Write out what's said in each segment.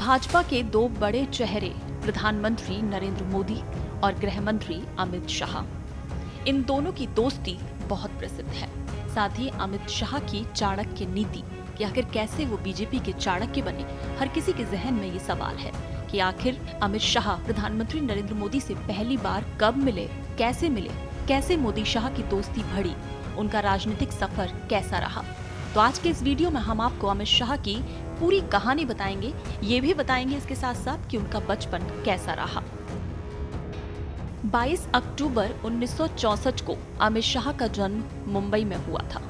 भाजपा के दो बड़े चेहरे प्रधानमंत्री नरेंद्र मोदी और गृह मंत्री अमित शाह, इन दोनों की दोस्ती बहुत प्रसिद्ध है। साथ ही अमित शाह की चाणक्य नीति कि आखिर कैसे वो बीजेपी के चाणक्य बने, हर किसी के जहन में ये सवाल है कि आखिर अमित शाह प्रधानमंत्री नरेंद्र मोदी से पहली बार कब मिले, कैसे मोदी शाह की दोस्ती बढ़ी, उनका राजनीतिक सफर कैसा रहा। तो आज के इस वीडियो में हम आपको अमित शाह की पूरी कहानी बताएंगे, ये भी बताएंगे इसके साथ साथ कि उनका बचपन कैसा रहा। 22 अक्टूबर 1964 को अमित शाह का जन्म मुंबई में हुआ था।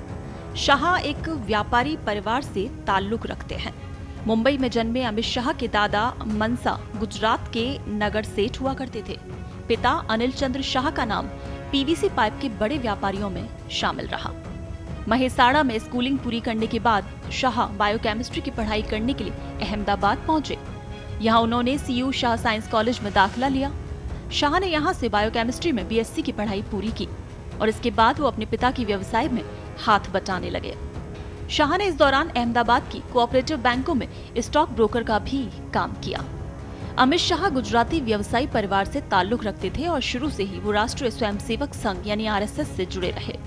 शाह एक व्यापारी परिवार से ताल्लुक रखते हैं। मुंबई में जन्मे अमित शाह के दादा मनसा गुजरात के नगर सेठ हुआ करते थे। पिता अनिल चंद्र शाह का नाम पीवीसी पाइप के बड़े व्यापारियों में शामिल रहा। महेसाड़ा में स्कूलिंग पूरी करने के बाद शाह बायोकेमिस्ट्री की पढ़ाई करने के लिए अहमदाबाद पहुंचे। यहां उन्होंने सीयू शाह साइंस कॉलेज में दाखिला लिया। शाह ने यहां से बायोकेमिस्ट्री में बीएससी की पढ़ाई पूरी की और इसके बाद वो अपने पिता की व्यवसाय में हाथ बटाने लगे। शाह ने इस दौरान अहमदाबाद की कोऑपरेटिव बैंकों में स्टॉक ब्रोकर का भी काम किया। अमित शाह गुजराती व्यवसायी परिवार से ताल्लुक रखते थे और शुरू से ही वो राष्ट्रीय स्वयंसेवक संघ यानी आरएसएस से जुड़े रहे।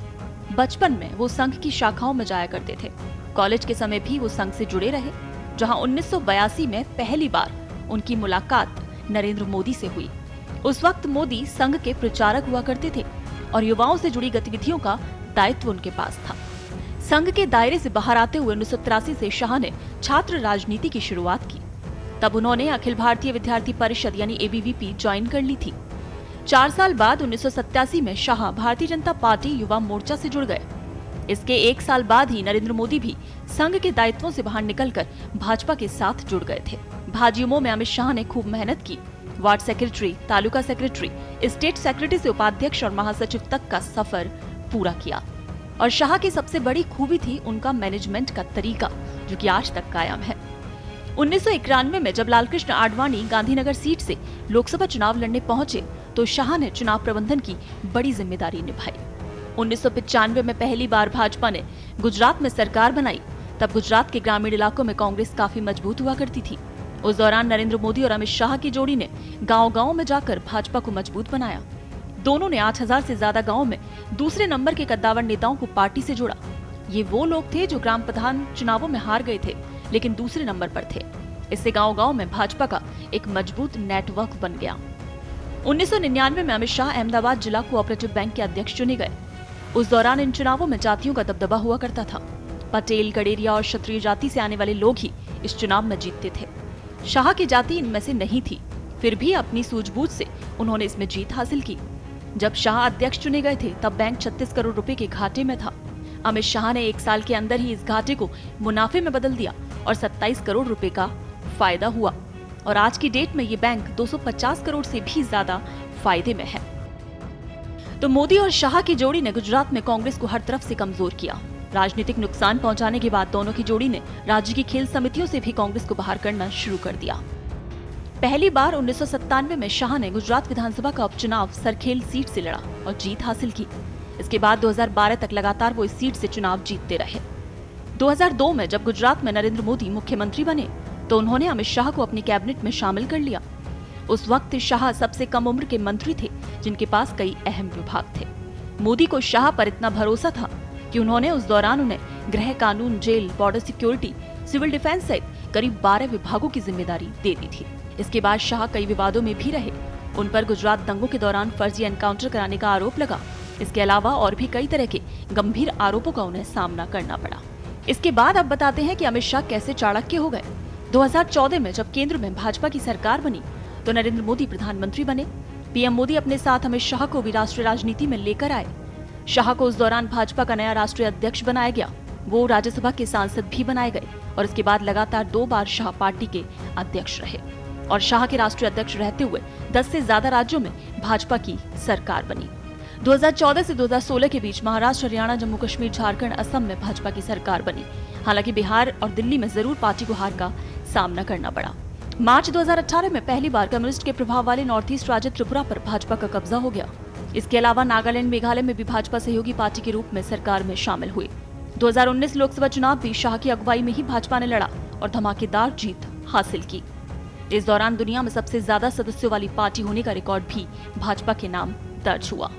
बचपन में वो संघ की शाखाओं में जाया करते थे। कॉलेज के समय भी वो संघ से जुड़े रहे, जहां 1982 में पहली बार उनकी मुलाकात नरेंद्र मोदी से हुई। उस वक्त मोदी संघ के प्रचारक हुआ करते थे और युवाओं से जुड़ी गतिविधियों का दायित्व उनके पास था। संघ के दायरे से बाहर आते हुए 1983 से शाह ने छात्र राजनीति की शुरुआत की। तब उन्होंने अखिल भारतीय विद्यार्थी परिषद यानी एबीवीपी ज्वाइन कर ली थी। 4 साल बाद 1987 में शाह भारतीय जनता पार्टी युवा मोर्चा से जुड़ गए। इसके 1 साल बाद ही नरेंद्र मोदी भी संघ के दायित्वों से बाहर निकलकर भाजपा के साथ जुड़ गए थे। भाजयुमो में अमित शाह ने खूब मेहनत की। Ward secretary, taluka secretary, state secretary से उपाध्यक्ष और महासचिव तक का सफर पूरा किया। और शाह की सबसे बड़ी खूबी थी उनका मैनेजमेंट का तरीका, जो कि आज तक कायम है। 1991 में जब लालकृष्ण आडवाणी गांधीनगर सीट से लोकसभा चुनाव लड़ने पहुंचे तो शाह ने चुनाव प्रबंधन की बड़ी जिम्मेदारी निभाई। 1995 में पहली बार भाजपा ने गुजरात में सरकार बनाई। तब गुजरात के ग्रामीण इलाकों में कांग्रेस काफी मजबूत हुआ करती थी। उस दौरान नरेंद्र मोदी और अमित शाह की जोड़ी ने गांव-गांव में जाकर भाजपा को मजबूत बनाया। दोनों ने 8000 से ज्यादा गाँव में दूसरे नंबर के कद्दावर नेताओं को पार्टी से जोड़ा। ये वो लोग थे जो ग्राम प्रधान चुनावों में हार गए थे लेकिन दूसरे नंबर पर थे। इससे गांव-गांव में भाजपा का एक मजबूत नेटवर्क बन गया। 1999 में अमित शाह अहमदाबाद जिला कोऑपरेटिव बैंक के अध्यक्ष चुने गए। उस दौरान इन चुनावों में जातियों का दबदबा हुआ करता था। पटेल, गडेरिया और क्षत्रिय जाति से आने वाले लोग ही इस चुनाव में जीतते थे। शाह की जाति इनमें से नहीं थी, फिर भी अपनी सूझबूझ से उन्होंने इसमें जीत हासिल की। जब शाह अध्यक्ष चुने गए थे तब बैंक 36 करोड़ रुपए के घाटे में था। अमित शाह ने 1 साल के अंदर ही इस घाटे को मुनाफे में बदल दिया और 27 करोड़ रुपए का फायदा हुआ और आज की डेट में ये बैंक 250 करोड़ से भी ज्यादा फायदे में है। तो मोदी और शाह की जोड़ी ने गुजरात में कांग्रेस को हर तरफ से कमजोर किया। राजनीतिक नुकसान पहुंचाने के बाद दोनों की जोड़ी ने राज्य की खेल समितियों से भी कांग्रेस को बाहर करना शुरू कर दिया। पहली बार 1997 में शाह ने गुजरात विधानसभा का उपचुनाव सरखेल सीट से लड़ा और जीत हासिल की। इसके बाद 2012 तक लगातार वो इस सीट से चुनाव जीतते रहे। 2002 में जब गुजरात में नरेंद्र मोदी मुख्यमंत्री बने तो उन्होंने अमित शाह को अपनी कैबिनेट में शामिल कर लिया। उस वक्त शाह सबसे कम उम्र के मंत्री थे जिनके पास कई अहम विभाग थे। मोदी को शाह पर इतना भरोसा था कि उन्होंने उस दौरान उन्हें गृह कानून, jail, border security, civil defence सहित करीब 12 विभागों की जिम्मेदारी दे दी थी। इसके बाद शाह कई विवादों में भी रहे। उन पर गुजरात दंगों के दौरान फर्जी एनकाउंटर कराने का आरोप लगा। इसके अलावा और भी कई तरह के गंभीर आरोपों का उन्हें सामना करना पड़ा। इसके बाद अब बताते हैं कि अमित शाह कैसे चाणक्य हो गए। 2014 में जब केंद्र में भाजपा की सरकार बनी तो नरेंद्र मोदी प्रधानमंत्री बने। पीएम मोदी अपने साथ अमित शाह को भी राष्ट्रीय राजनीति में लेकर आए। शाह को उस दौरान भाजपा का नया राष्ट्रीय अध्यक्ष बनाया गया। वो राज्यसभा के सांसद भी बनाए गए और इसके बाद लगातार 2 बार शाह पार्टी के अध्यक्ष रहे और शाह के राष्ट्रीय अध्यक्ष रहते हुए 10 से ज्यादा राज्यों में भाजपा की सरकार बनी। 2014 से 2016 के बीच महाराष्ट्र, हरियाणा, जम्मू कश्मीर, झारखंड, असम में भाजपा की सरकार बनी। हालांकि बिहार और दिल्ली में जरूर पार्टी को हार का सामना करना पड़ा। मार्च 2018 में पहली बार कम्युनिस्ट के प्रभाव वाले नॉर्थ ईस्ट राज्य त्रिपुरा पर भाजपा का कब्जा हो गया। इसके अलावा नागालैंड, मेघालय में भी भाजपा सहयोगी पार्टी के रूप में सरकार में शामिल हुई। 2019 लोकसभा चुनाव भी शाह की अगुवाई में ही भाजपा ने लड़ा और धमाकेदार जीत हासिल की। इस दौरान दुनिया में सबसे ज्यादा सदस्यों वाली पार्टी होने का रिकॉर्ड भी भाजपा के नाम दर्ज हुआ।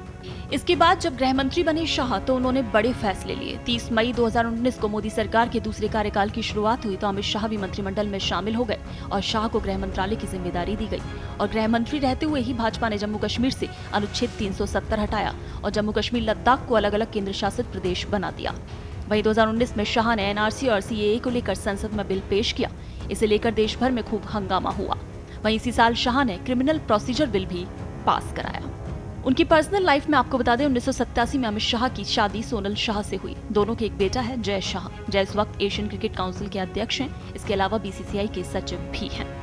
इसके बाद जब गृह मंत्री बने शाह तो उन्होंने बड़े फैसले लिए। 30 मई 2019 को मोदी सरकार के दूसरे कार्यकाल की शुरुआत हुई तो अमित शाह भी मंत्रिमंडल में शामिल हो गए और शाह को गृह मंत्रालय की जिम्मेदारी दी गई। और गृह मंत्री रहते हुए ही भाजपा ने जम्मू कश्मीर से अनुच्छेद 370 हटाया और जम्मू कश्मीर लद्दाख को अलग अलग केंद्र शासित प्रदेश बना दिया। वहीं 2019 में शाह ने एनआरसी और सीएए को लेकर संसद में बिल पेश किया। इसे लेकर देश भर में खूब हंगामा हुआ। वहीं इसी साल शाह ने क्रिमिनल प्रोसीजर बिल भी पास कराया। उनकी पर्सनल लाइफ में आपको बता दें 1987 में अमित शाह की शादी सोनल शाह से हुई। दोनों के एक बेटा है जय शाह। जय इस वक्त एशियन क्रिकेट काउंसिल के अध्यक्ष हैं। इसके अलावा बीसीसीआई के सचिव भी हैं।